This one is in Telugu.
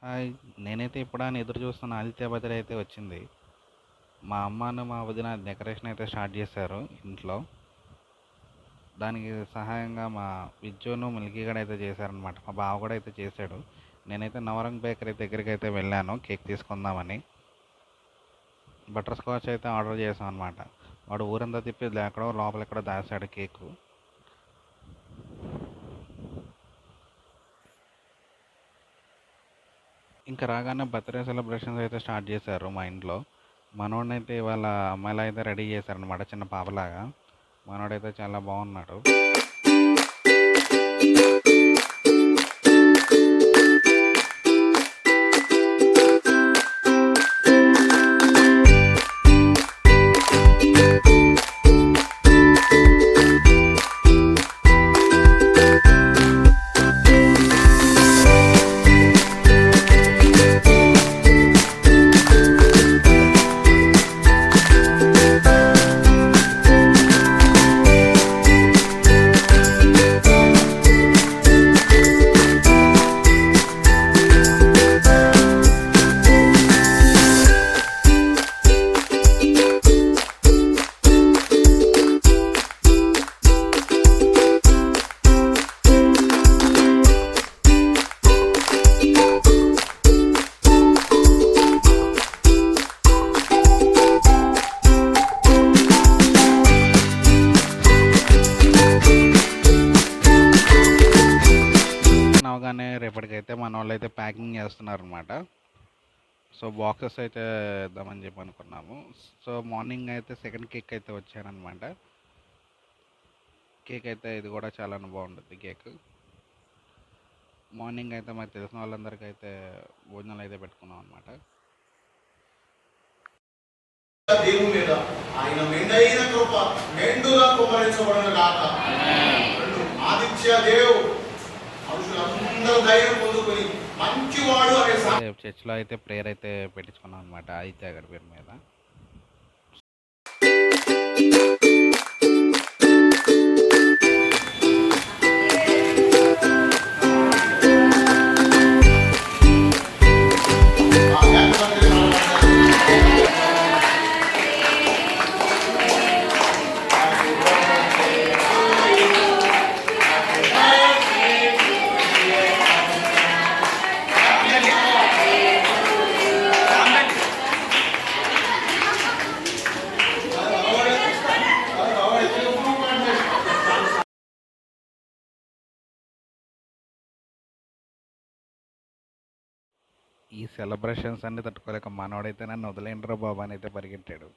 హాయ్! నేనైతే ఎప్పుడా అని ఎదురు చూస్తున్న ఆదిత్య బర్త్‌డే అయితే వచ్చింది. మా అమ్మను, మా వదిన డెకరేషన్ అయితే స్టార్ట్ చేశారు ఇంట్లో. దానికి సహాయంగా మా విజ్జును, మిల్కీ గాడు అయితే చేశారనమాట. మా బావ కూడా అయితే చేశాడు. నేనైతే నవరంగ్ బేకరీ దగ్గరికి అయితే వెళ్ళాను కేక్ తీసుకుందామని. బటర్ స్కాచ్ అయితే ఆర్డర్ చేశాం అనమాట. వాడు ఊరంతా తిప్పి ఎక్కడో లోపల ఎక్కడో దాచాడు కేకు. ఇంకా రాగానే బర్త్‌డే సెలబ్రేషన్స్ అయితే స్టార్ట్ చేశారు మా ఇంట్లో. మనోడినైతే ఇవాళ అమ్మాయిలా అయితే రెడీ చేశారనమాట చిన్న పాపలాగా. మనోడైతే చాలా బాగున్నాడు. అవగానే రేపటికైతే మన వాళ్ళైతే ప్యాకింగ్ చేస్తున్నారనమాట. సో బాక్సెస్ అయితే ఇద్దామని చెప్పి అనుకున్నాము. సో మార్నింగ్ అయితే సెకండ్ కేక్ అయితే వచ్చానమాట. కేక్ అయితే ఇది కూడా చాలా బాగుంటుంది కేక్. మార్నింగ్ అయితే మాకు తెలిసిన వాళ్ళందరికీ అయితే భోజనాలు అయితే పెట్టుకున్నాం అనమాట. దేవుని మీద ఆయన మెండైన కృప మెండుగా కుమ్మరించబడును గాక. ఆదిత్య దేవ్ మనుషులందరూ ధైర్యం పొందుకొని మంచివాడు అనే చర్చ్లో అయితే ప్రేయర్ అయితే పెట్టించుకున్నాం అనమాట ఆదిత్య గారి పేరు మీద. ఈ సెలబ్రేషన్స్ అన్ని తట్టుకోలేక మనోడైతే నన్ను వదిలేండ్రా బాబా అని అయితే పరిగెట్టాడు.